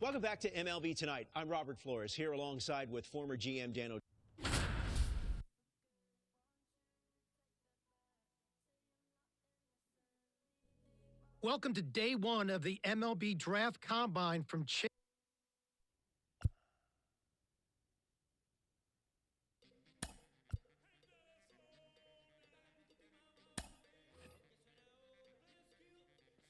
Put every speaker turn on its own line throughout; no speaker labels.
Welcome back to MLB Tonight. I'm Robert Flores, here alongside with former GM Dan O'Day.
Welcome to day one of the MLB Draft Combine from Chase.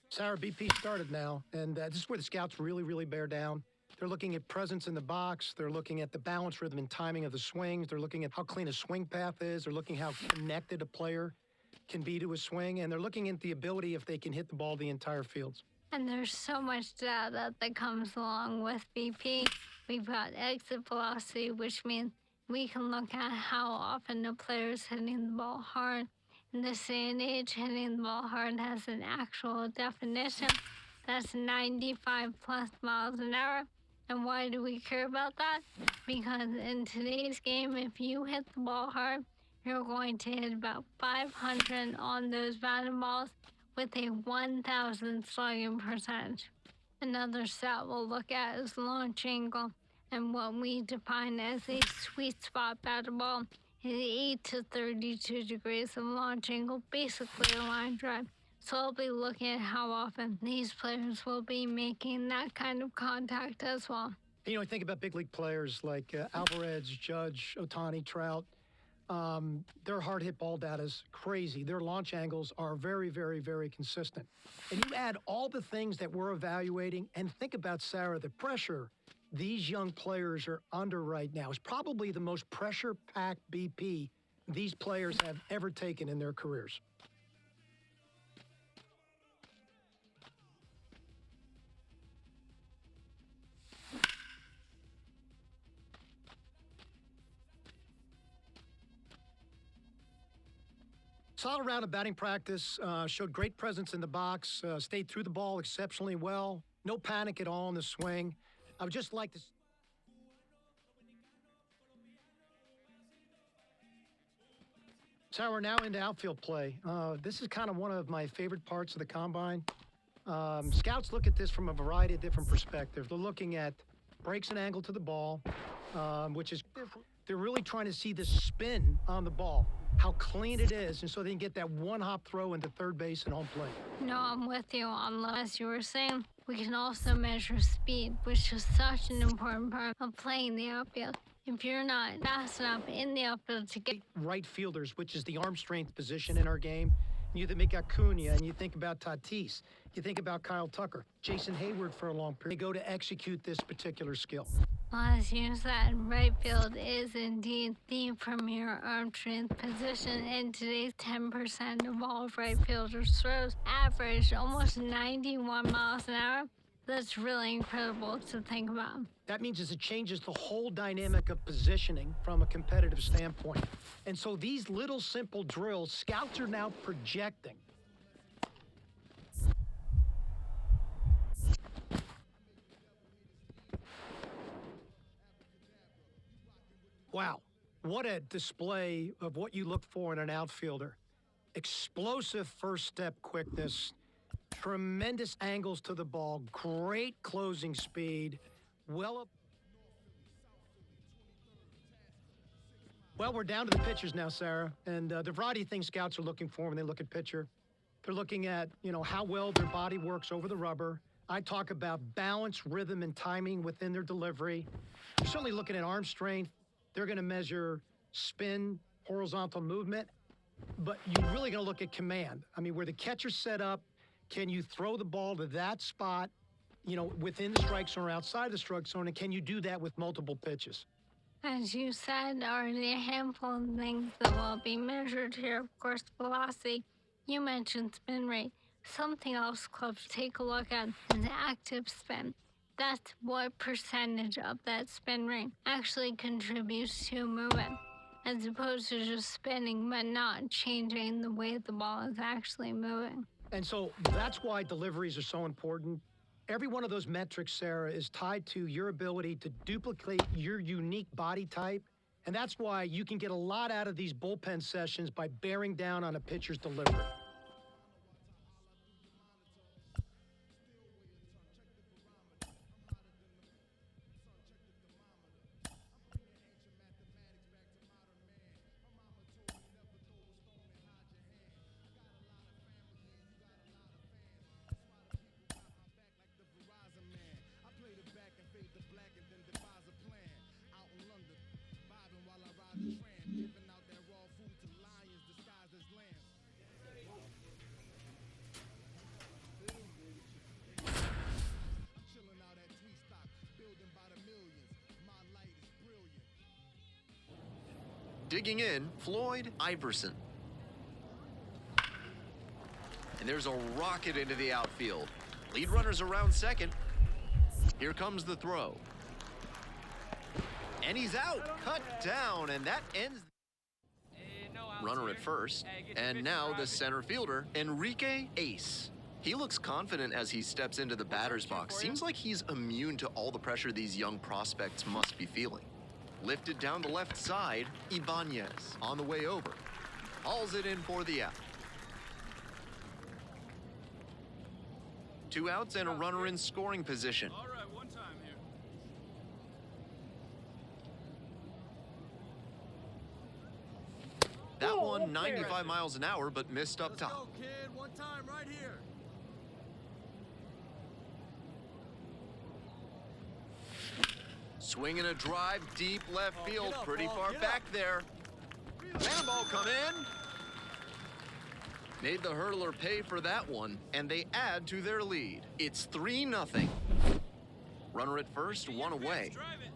Sarah, BP started now, and this is where the scouts really bear down. They're looking at presence in the box. They're looking at the balance, rhythm, and timing of the swings. They're looking at how clean a swing path is. They're looking how connected a player can be to a swing, and they're looking at the ability if they can hit the ball the entire field.
And there's so much data that comes along with BP. We've got exit velocity, which means we can look at how often a player's hitting the ball hard. In this day and age, hitting the ball hard has an actual definition. That's 95 plus miles an hour. And why do we care about that? Because in today's game, if you hit the ball hard, you're going to hit about 500 on those batted balls with a 1,000 slugging percentage. Another stat we'll look at is launch angle, and what we define as a sweet spot batted ball is 8 to 32 degrees of launch angle, basically a line drive. So I'll be looking at how often these players will be making that kind of contact as well.
You know, I think about big league players like Alvarez, Judge, Ohtani, Trout. Their hard hit ball data is crazy. Their launch angles are very consistent. And you add all the things that we're evaluating, and think about, Sarah, the pressure these young players are under right now is probably the most pressure-packed BP these players have ever taken in their careers. Solid round of batting practice, showed great presence in the box, stayed through the ball exceptionally well. No panic at all in the swing. I would just like to... So we're now into outfield play. This is kind of one of my favorite parts of the combine. Scouts look at this from a variety of different perspectives. They're looking at breaks and angle to the ball, which is... They're really trying to see the spin on the ball, how clean it is, and so they can get that one-hop throw into third base and home plate.
No, I'm with you on that. As you were saying, we can also measure speed, which is such an important part of playing the outfield. If you're not fast enough in the outfield to get...
Right fielders, which is the arm strength position in our game. You think about Acuna, and you think about Tatis. You think about Kyle Tucker, Jason Hayward for a long period. They go to execute this particular skill.
As you said, right field is indeed the premier arm strength position, and today's 10% of all right fielders throws average almost 91 miles an hour. That's really incredible to think about.
That means it changes the whole dynamic of positioning from a competitive standpoint. And so these little simple drills, scouts are now projecting. Wow, what a display of what you look for in an outfielder. Explosive first step quickness, tremendous angles to the ball, great closing speed, well, we're down to the pitchers now, Sarah, and the variety of things scouts are looking for when they look at pitcher. They're looking at, how well their body works over the rubber. I talk about balance, rhythm, and timing within their delivery. They're certainly looking at arm strength. They're going to measure spin, horizontal movement, but you're really going to look at command. I mean, where the catcher's set up, can you throw the ball to that spot, within the strike zone or outside the strike zone, and can you do that with multiple pitches?
As you said, already a handful of things that will be measured here. Of course, velocity. You mentioned spin rate. Something else clubs take a look at is active spin. That's what percentage of that spin rate actually contributes to movement, as opposed to just spinning but not changing the way the ball is actually moving.
And so that's why deliveries are so important. Every one of those metrics, Sarah, is tied to your ability to duplicate your unique body type. And that's why you can get a lot out of these bullpen sessions by bearing down on a pitcher's delivery.
Digging in, Floyd Iverson. And there's a rocket into the outfield. Lead runner's around second. Here comes the throw. And he's out, cut down, and that ends. Runner at first, and now the center fielder, Enrique Ace. He looks confident as he steps into the batter's box. Seems like he's immune to all the pressure these young prospects must be feeling. Lifted down the left side, Ibanez on the way over. Hauls it in for the out. 2 outs and a runner in scoring position.
All right, one time here.
That one 95 miles an hour, but missed up top.
Let's go, kid. One time right here.
Swinging a drive deep left field, pretty far back there. Cannonball come in. Made the hurdler pay for that one, and they add to their lead. It's 3-0. Runner at first, one away.
Drive it.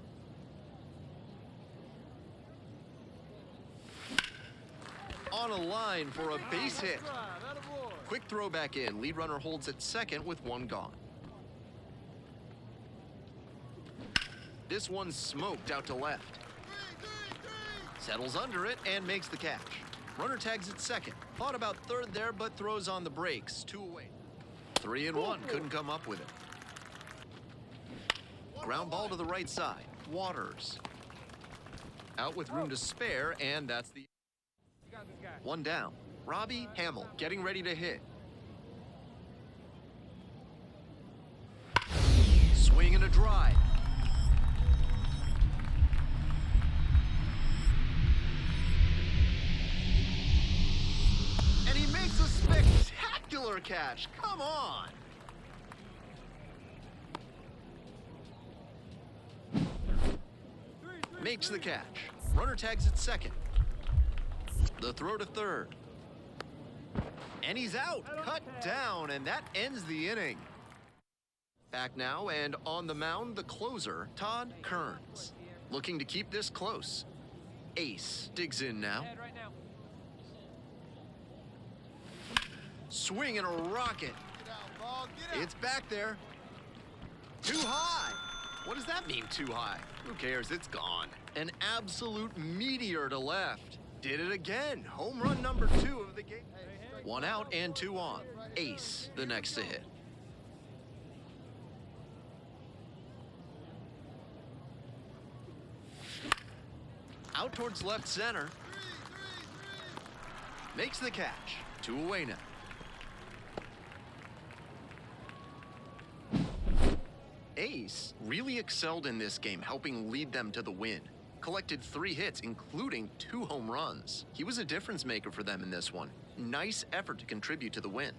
On a line for a base hit.
Drive, attaboy.
Quick throw back in. Lead runner holds at second with one gone. This one's smoked out to left. Settles under it and makes the catch. Runner tags at second. Thought about third there, but throws on the brakes. 2 away. 3-1. Couldn't come up with it. Ground ball to the right side. Waters. Out with room to spare, and that's the...
You got this guy.
One down. Robbie Hamill getting ready to hit. Swing and a drive. And he makes a spectacular catch. Come on. Makes the catch. Runner tags at second. The throw to third. And he's out, cut down, and that ends the inning. Back now, and on the mound, the closer, Todd Kearns. Looking to keep this close. Ace digs in now.
Head right now.
Swing and a rocket.
Get out, ball. Get out.
It's back there. Too high. What does that mean, too high? Who cares? It's gone. An absolute meteor to left. Did it again. Home run number 2 of the game. 1 out and 2 on. Ace, the next to hit. Out towards left center. Makes the catch. 2 away now. Ace really excelled in this game, helping lead them to the win. Collected 3 hits, including 2 home runs. He was a difference maker for them in this one. Nice effort to contribute to the win.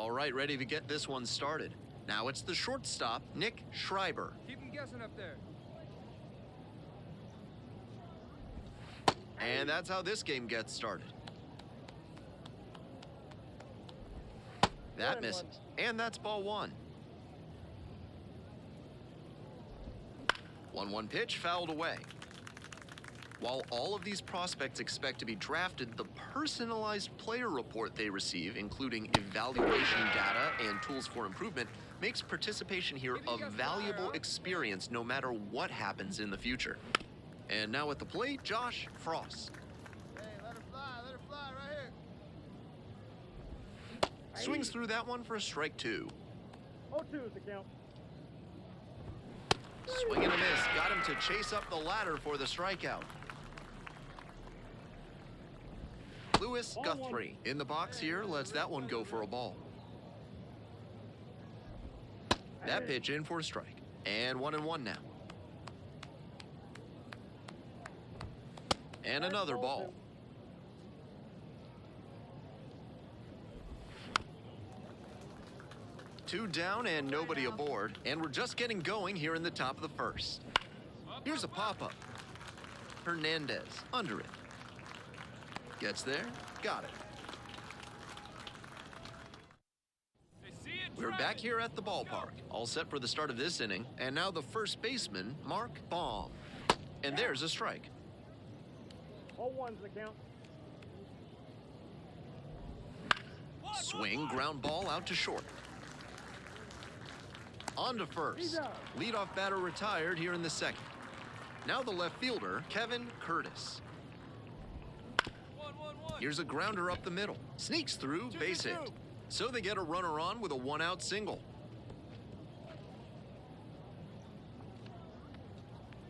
All right, ready to get this one started. Now it's the shortstop, Nick Schreiber.
Keep him guessing up there.
And that's how this game gets started. That misses. And that's ball one. 1-1 pitch fouled away. While all of these prospects expect to be drafted, the personalized player report they receive, including evaluation data and tools for improvement, makes participation here a valuable experience no matter what happens in the future. And now at the plate, Josh Frost.
Hey, let her fly right here.
Swings through that one for a strike two.
0-2 is the count.
Swing and a miss. Got him to chase up the ladder for the strikeout. Lewis Guthrie in the box here lets that one go for a ball. That pitch in for a strike. And 1-1 now. And another ball. Two down and nobody aboard, and we're just getting going here in the top of the first. Here's a pop-up. Hernandez under it. Gets there, got it. We're back here at the ballpark, all set for the start of this inning, and now the first baseman, Mark Baum. And there's a strike.
0-1's the count.
Swing, ground ball out to short. On to first. Leadoff batter retired here in the second. Now the left fielder, Kevin Curtis. Here's a grounder up the middle. Sneaks through, base hit. So they get a runner on with a one-out single.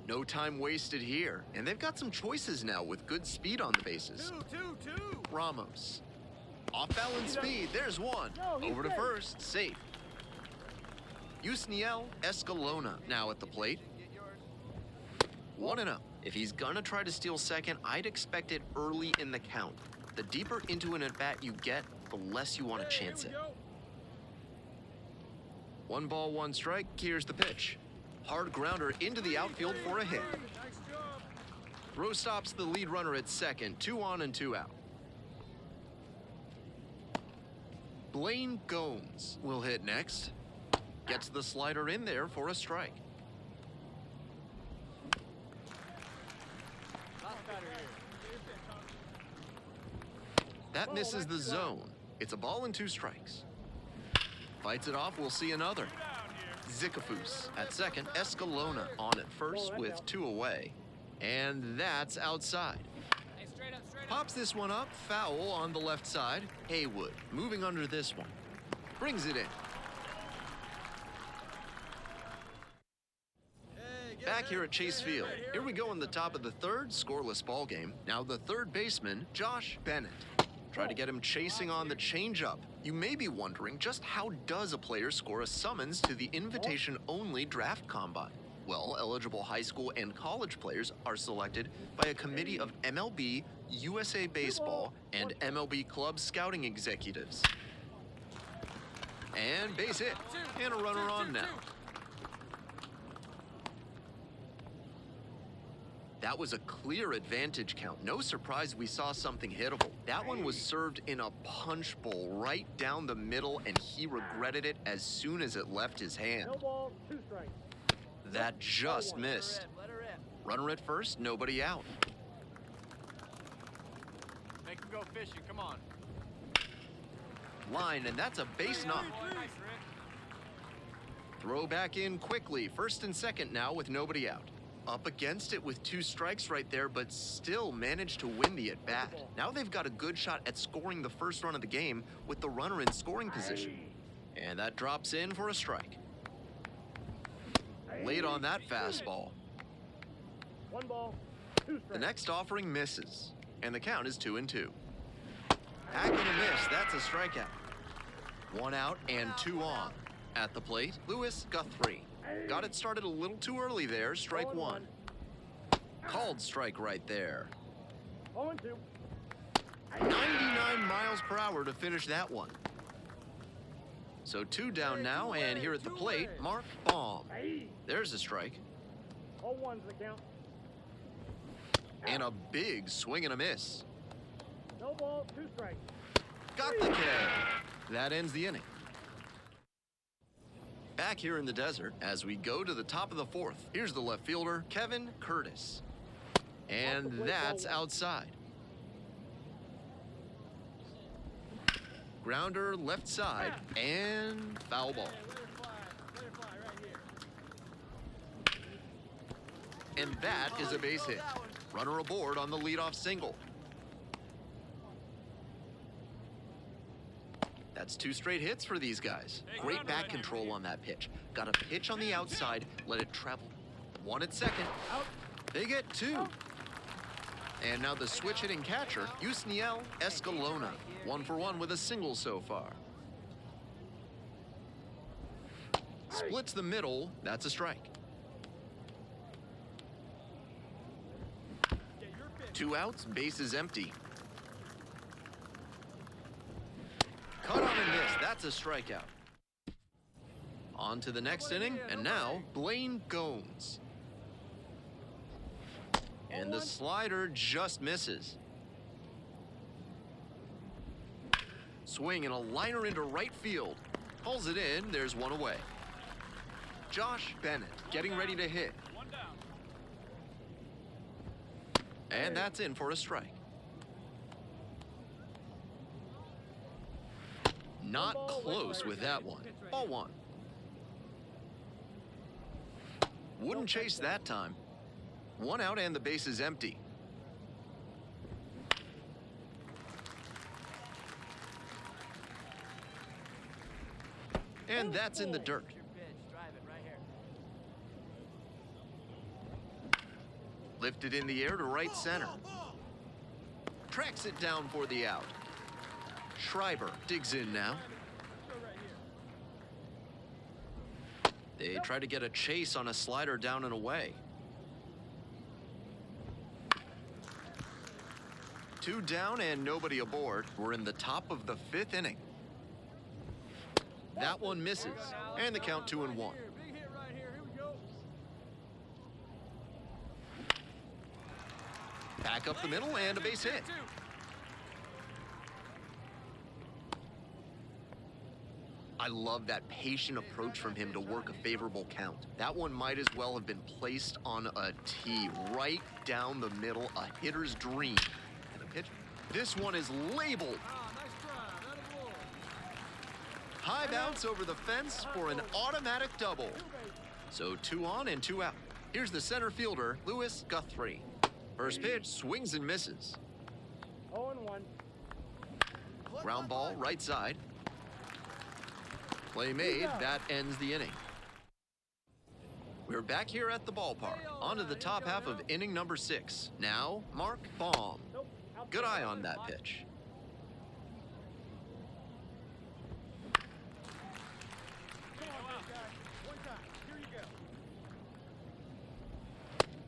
No time wasted here, and they've got some choices now with good speed on the bases.
Two.
Ramos. Off-balance speed, there's one. Over to first, safe. Yusniel Escalona now at the plate. 1-0. If he's gonna try to steal second, I'd expect it early in the count. The deeper into an at-bat you get, the less you want to chance it. 1 ball, 1 strike. Here's the pitch. Hard grounder into the outfield for a hit.
Nice job.
Throw stops the lead runner at second. 2 on and 2 out. Blaine Gomes will hit next. Gets the slider in there for a strike. That misses the zone. It's a ball and 2 strikes. Fights it off, we'll see another. Zicafus at second, Escalona on at first with 2 away. And that's outside. Pops this one up, foul on the left side. Haywood moving under this one. Brings it in. Back here at Chase Field. Here we go in the top of the third, scoreless ball game. Now the third baseman, Josh Bennett. Try to get him chasing on the changeup. You may be wondering, just how does a player score a summons to the invitation-only draft combine? Well, eligible high school and college players are selected by a committee of MLB, USA Baseball, and MLB club scouting executives. And base hit, and a runner on now. That was a clear advantage count. No surprise we saw something hittable. That one was served in a punch bowl right down the middle, and he regretted it as soon as it left his hand.
No ball, 2 strikes.
That just missed. Runner at first, nobody out.
Make him go fishing, come on.
Line, and that's a base knock. Throw back in quickly. First and second now with nobody out. Up against it with 2 strikes right there, but still managed to win the at-bat. Now they've got a good shot at scoring the first run of the game with the runner in scoring position. And that drops in for a strike. Late on that fastball.
1 ball, 2 strikes.
The next offering misses, and the count is 2-2. Hack and a miss, that's a strikeout. 1 out and 2 on. At the plate, Lewis Guthrie. Got it started a little too early there, strike 1. Called strike right there.
0-2.
99 miles per hour to finish that one. So 2 down now, and here at the plate, Mark Baum. There's a strike.
All ones the count.
And a big swing and a miss.
No ball, 2 strikes.
Got the K. That ends the inning. Back here in the desert, as we go to the top of the 4th, here's the left fielder, Kevin Curtis. And that's outside. Grounder left side, and foul ball.
Let her fly right here.
And that is a base hit. Runner aboard on the leadoff single. That's 2 straight hits for these guys. Great bat control on that pitch. Got a pitch on the outside, let it travel. 1 at second. They get 2. And now the switch hitting catcher, Yusniel Escalona. 1 for 1 with a single so far. Splits the middle, that's a strike. 2 outs, bases empty. Cut on and miss, that's a strikeout. On to the next inning, and now Blaine Gomes. And the slider just misses. Swing and a liner into right field. Pulls it in, there's 1 away. Josh Bennett getting ready to hit.
1 down.
And that's in for a strike. Not close with that one. Ball 1. Wouldn't chase that time. 1 out and the base is empty. And that's in the dirt. Lifted in the air to right center. Tracks it down for the out. Schreiber digs in now. They try to get a chase on a slider down and away. 2 down and nobody aboard. We're in the top of the 5th inning. That one misses, and the count 2-1.
Big hit right here. Here we go.
Back up the middle and a base hit. I love that patient approach from him to work a favorable count. That one might as well have been placed on a tee right down the middle, a hitter's dream. And the pitch. This one is labeled.
Nice try. Let it roll.
High bounce over the fence for an automatic double. So 2 on and 2 out. Here's the center fielder, Louis Guthrie. First pitch swings and misses.
0-1.
Ground ball right side. Play made, that ends the inning. We're back here at the ballpark, on to the top half of inning number 6. Now, Mark Baum. Good eye on that pitch.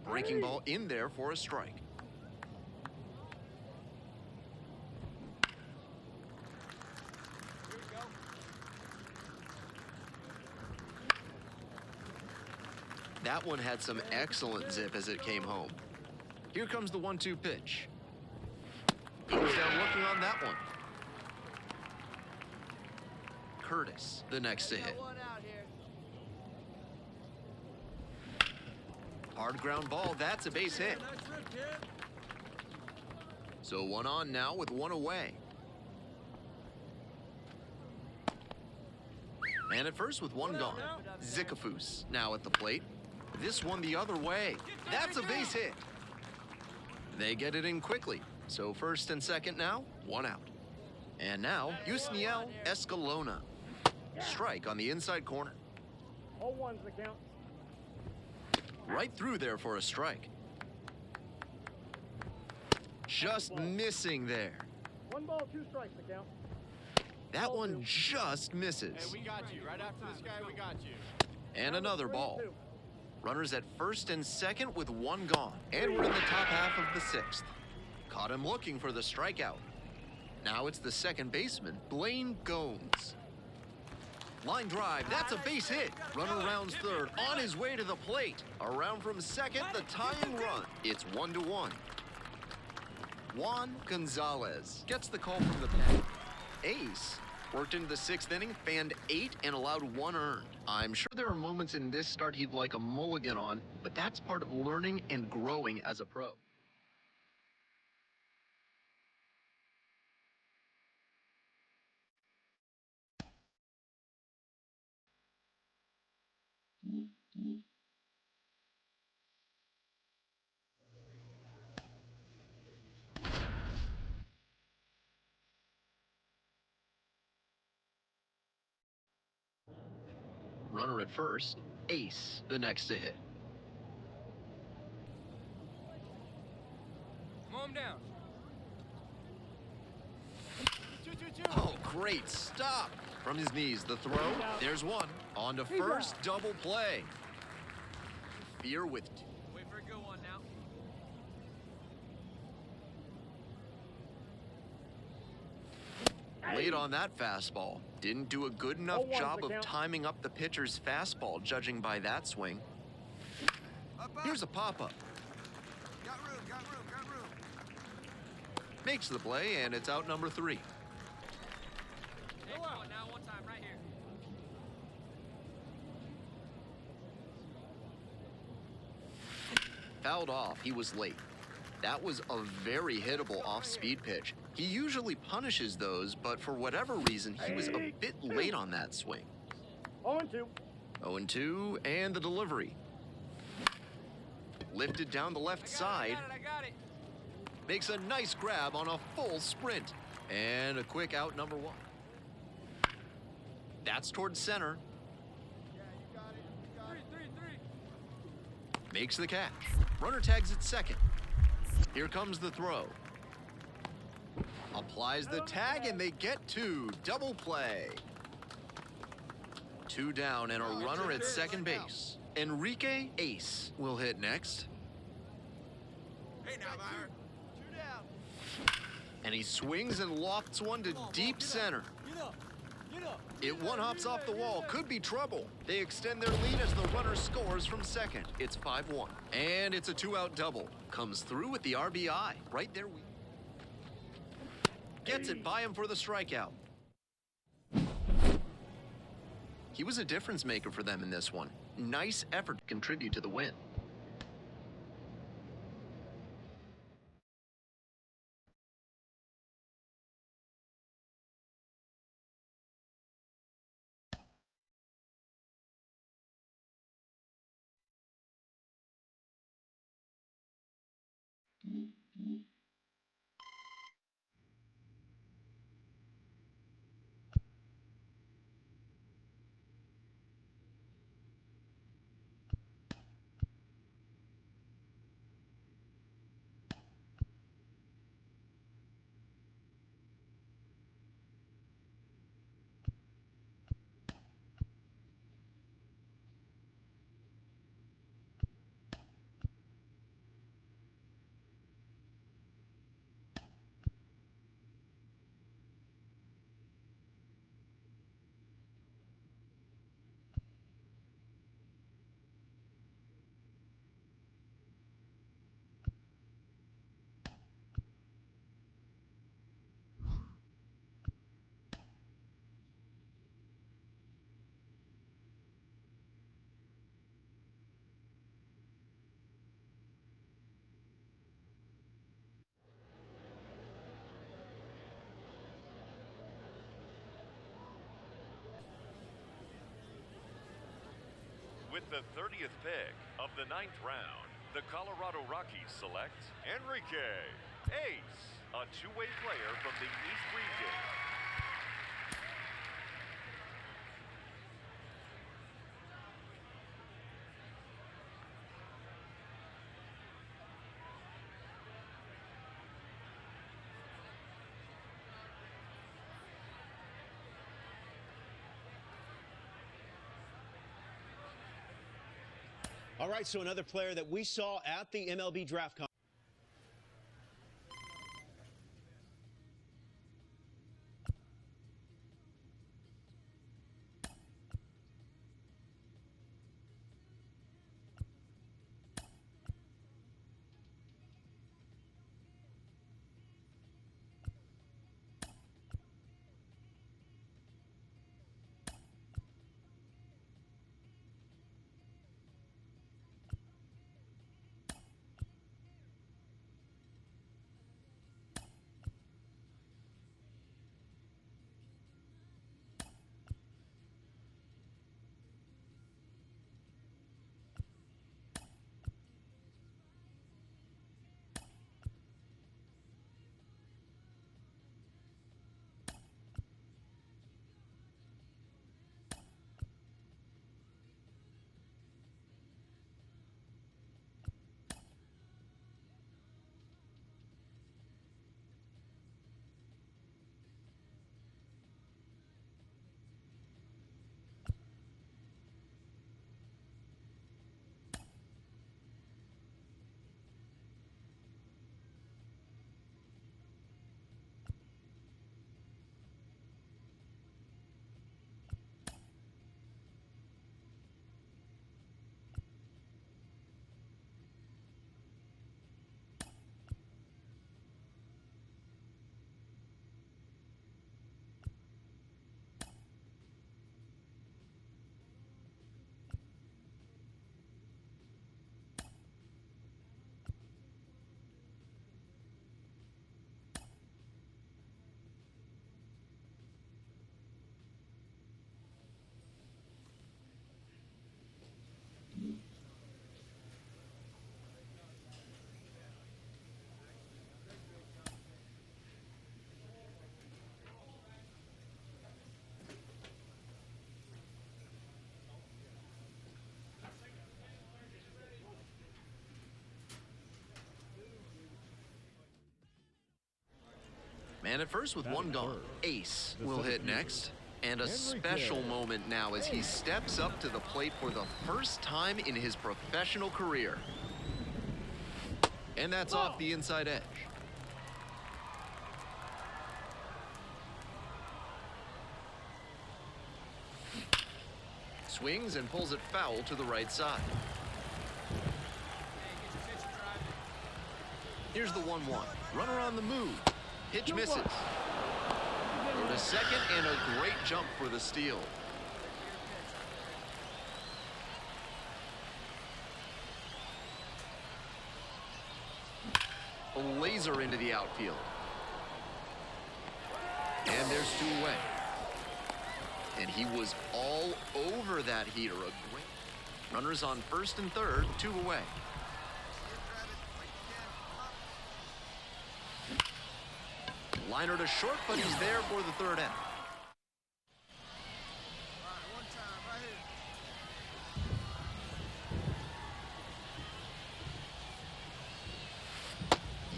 Breaking ball in there for a strike. That one had some excellent zip as it came home. Here comes the 1-2 pitch. Goes down looking on that one. Curtis, the next to hit. Hard ground ball, that's a base hit. So 1 on now with 1 away. And at first with 1 gone. Zicafus now at the plate. This one the other way. That's a base hit. They get it in quickly. So first and second now, 1 out. And now, Yusniel Escalona. Strike on the inside corner.
0-1's the count.
Right through there for a strike. Just missing there.
1 ball, 2 strikes the count.
That one just misses.
Hey, we got you. Right after this guy, we got you.
And another ball. Runners at first and second with 1 gone. And we're in the top half of the 6th. Caught him looking for the strikeout. Now it's the second baseman, Blaine Gomes. Line drive, that's a base hit. Runner rounds third, on his way to the plate. Around from second, the tying run. It's 1-1. Juan Gonzalez gets the call from the pen. Ace worked into the 6th inning, fanned 8 and allowed 1 earned. I'm sure there are moments in this start he'd like a mulligan on, but that's part of learning and growing as a pro. Runner at first, Ace, the next to hit.
Mow him down.
Oh, great stop. From his knees, the throw. There's one. On to first, double play. Fear with two.
Wait for a good one now.
Late on that fastball. Didn't do a good enough job of timing up the pitcher's fastball, judging by that swing. Here's a pop-up.
Got room, got room, got room.
Makes the play, and it's out number 3.
Hey, come on now, one time, right here.
Fouled off, he was late. That was a very hittable off-speed pitch. He usually punishes those, but for whatever reason, he was a bit late on that swing.
0-2.
0-2, and the delivery. Lifted down the left side.
I got it.
Makes a nice grab on a full sprint. And a quick out number 1. That's towards center.
Yeah, you got it. You got it.
Three.
Makes the catch. Runner tags at second. Here comes the throw. Applies the tag, and they get 2. Double play. 2 down and a runner at second base. Enrique Ace will hit next.
Hey now, Byron. 2 down.
And he swings and lofts one to deep center.
Get up.
It one-hops off the wall. Could be trouble. They extend their lead as the runner scores from second. It's 5-1. And it's a 2-out double. Comes through with the RBI. Right there. Gets it by him for the strikeout. He was a difference maker for them in this one. Nice effort to contribute to the win.
With the 30th pick of the 9th round, the Colorado Rockies select Enrique Ace, a two-way player from the East region.
All right, so another player that we saw at the MLB draft conference.
Man at first with one gone. Ace will hit next. And a special moment now as he steps up to the plate for the first time in his professional career. And that's off the inside edge. Swings and pulls it foul to the right side. Here's the 1-1. Runner on the move. Pitch misses. Go to second, and a great jump for the steal. A laser into the outfield. And there's 2 away. And he was all over that heater. A great runners on first and third, 2 away. Liner to short, but he's there for the third out.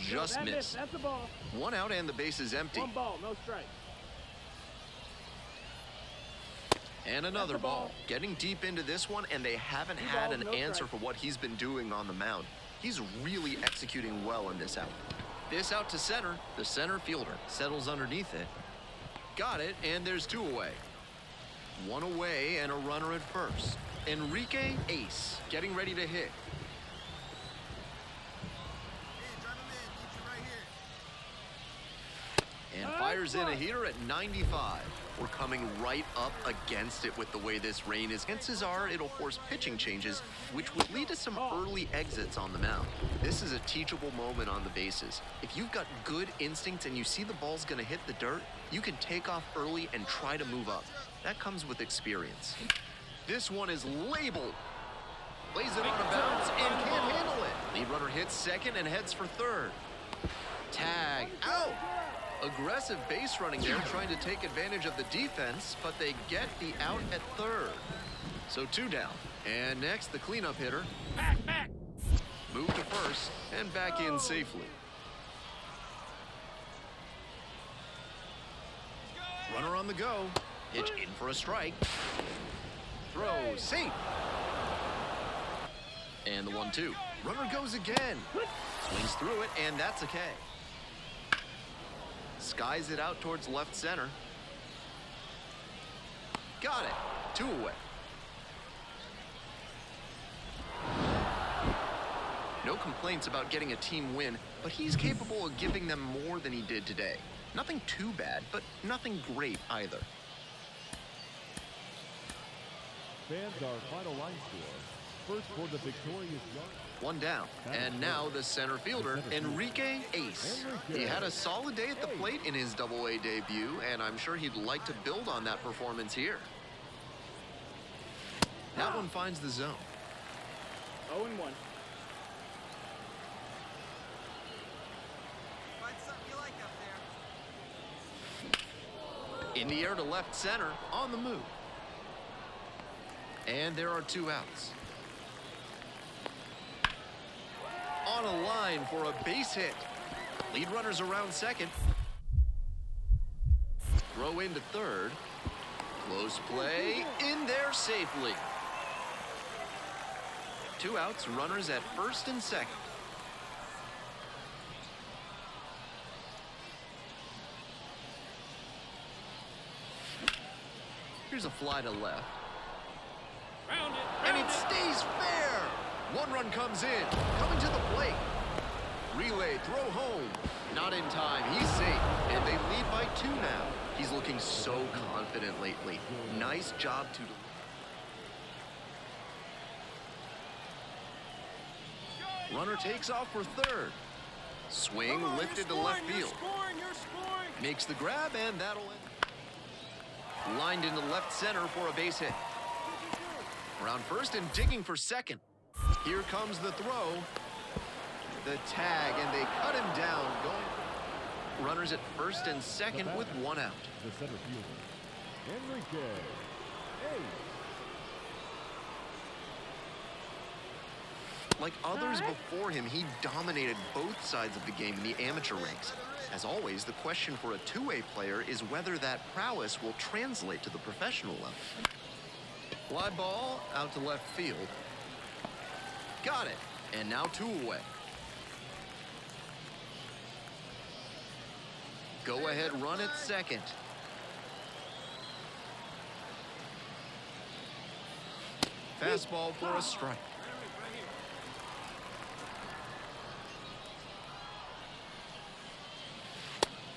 Just missed.
That's the ball.
1 out and the base is empty.
1 ball, no strike.
And another ball. Getting deep into this one, and they haven't had an answer for what he's been doing on the mound. He's really executing well in this out. This out to center. The center fielder settles underneath it. Got it, and there's 2 away. 1 away and a runner at first. Enrique Ace getting ready to hit. And fires in a heater at 95. We're coming right up against it with the way this rain is. Chances are it'll force pitching changes, which would lead to some early exits on the mound. This is a teachable moment on the bases. If you've got good instincts and you see the ball's gonna hit the dirt, you can take off early and try to move up. That comes with experience. This one is labeled. Lays it on a bounce and can't handle it. Lead runner hits second and heads for third. Tag out. Aggressive base running there, trying to take advantage of the defense, but they get the out at third. So 2 down. And next, the cleanup hitter.
Back.
Move to first and back in safely. Runner on the go. Pitch in for a strike. Throw safe. And the 1-2. Runner goes again. Swings through it, and that's a K. Skies it out towards left center. Got it. 2 away. No complaints about getting a team win, but he's capable of giving them more than he did today. Nothing too bad, but nothing great either.
Fans, our final line score. First for the victorious yard.
1 down. And now the center fielder, Enrique Ace. He had a solid day at the plate in his Double-A debut, and I'm sure he'd like to build on that performance here. That one finds the zone.
0-1.
Find something you like up there.
In the air to left center, on the move. And there are 2 outs. On a line for a base hit. Lead runners around second. Throw into third. Close play, in there safely. 2 outs, runners at first and second. Here's a fly to left. And it stays fair. 1 run comes in, coming to the plate. Relay, throw home. Not in time, he's safe, and they lead by 2 now. He's looking so confident lately. Nice job to... Runner takes off for third. Swing lifted to left field.
You're scoring.
Makes the grab, and that'll end. Lined into left center for a base hit. Around first and digging for second. Here comes the throw. The tag, and they cut him down. Going. Runners at first and second with 1 out.
The center fielder, Enrique Ace.
Like others before him, he dominated both sides of the game in the amateur ranks. As always, the question for a two-way player is whether that prowess will translate to the professional level. Fly ball out to left field. Got it. And now 2 away. Go ahead run at second. Fastball for a strike.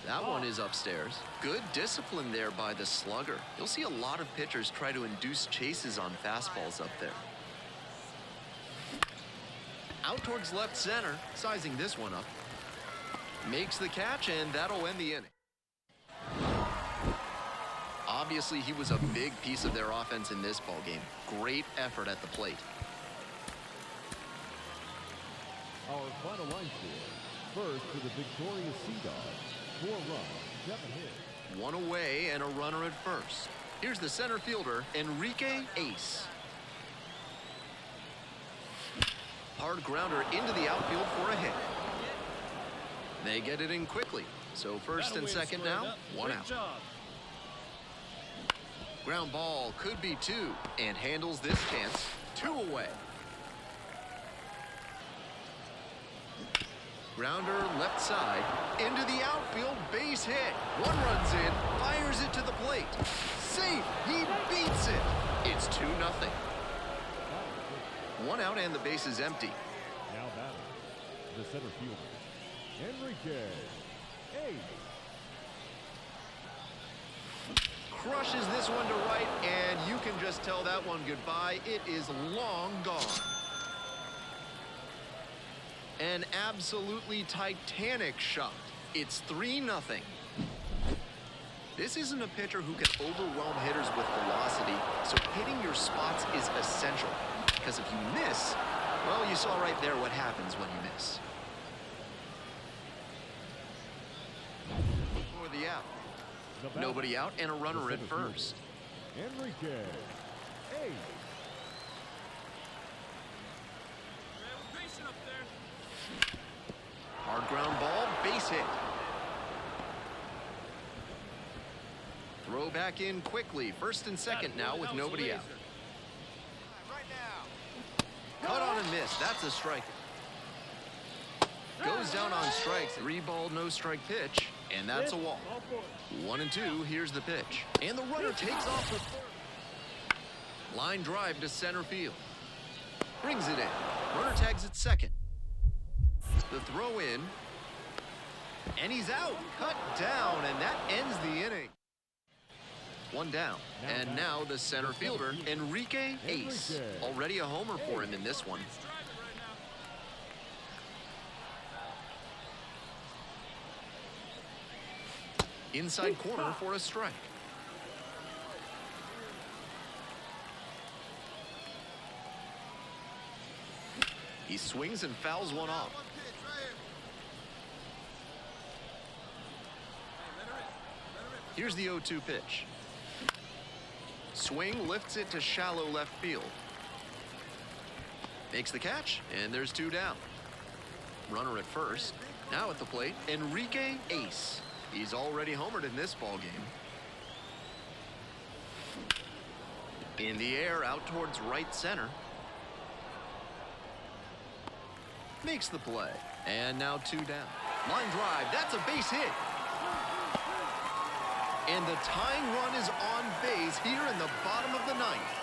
That one is upstairs. Good discipline there by the slugger. You'll see a lot of pitchers try to induce chases on fastballs up there. Out towards left center, sizing this one up. Makes the catch, and that'll end the inning. Obviously, he was a big piece of their offense in this ballgame. Great effort at the plate.
Our final line score. First for the victorious Sea Dogs. 4 runs, 7 hits.
1 away and a runner at first. Here's the center fielder, Enrique Ace. Hard grounder into the outfield for a hit. They get it in quickly. So first and second now, 1 out. Ground ball could be 2 and handles this chance. 2 away. Grounder left side into the outfield, base hit. 1 runs in, fires it to the plate. Safe, he beats it. It's 2-0. 1 out and the base is empty.
Now batting, the center fielder, Enrique Ace.
Crushes this one to right, and you can just tell that one goodbye. It is long gone. An absolutely titanic shot. It's 3-0. This isn't a pitcher who can overwhelm hitters with velocity, so hitting your spots is essential. Because if you miss, well, you saw right there what happens when you miss. For the out. Nobody out and a runner at first.
Enrique Ace.
Hard ground ball, base hit. Throw back in quickly. First and second now with nobody out. Cut on and miss. That's a strike. Goes down on strikes. 3-ball, no strike pitch. And that's a walk. 1-2. Here's the pitch. And the runner takes off for third. Line drive to center field. Brings it in. Runner tags at second. The throw in. And he's out. Cut down. And that ends the inning. 1 down. And now the center fielder, Enrique Ace. Already a homer for him in this one. Inside corner for a strike. He swings and fouls one off. Here's the 0-2 pitch. Swing, lifts it to shallow left field. Makes the catch, and there's 2 down. Runner at first. Now at the plate, Enrique Ace. He's already homered in this ballgame. In the air, out towards right center. Makes the play. And now 2 down. Line drive, that's a base hit. And the tying run is on base here in the bottom of the 9th.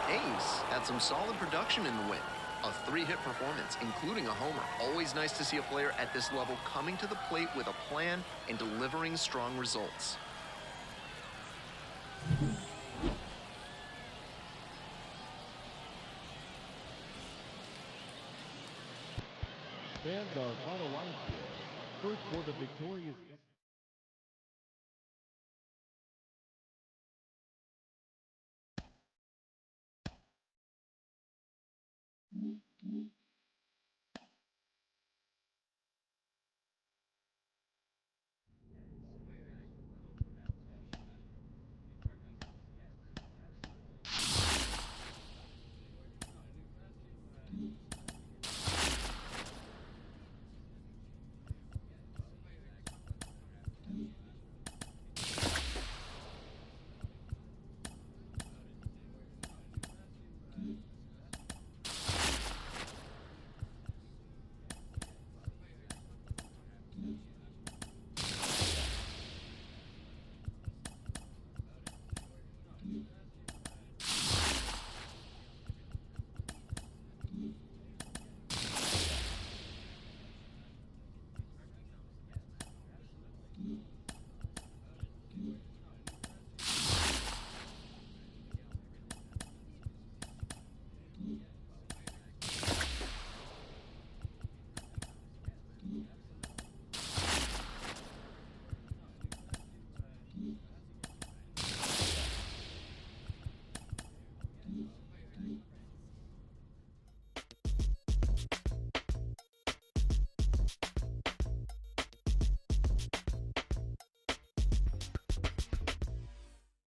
Ace had some solid production in the win. A 3-hit performance, including a homer. Always nice to see a player at this level coming to the plate with a plan and delivering strong results.
Fans, our final line score. First for the victorious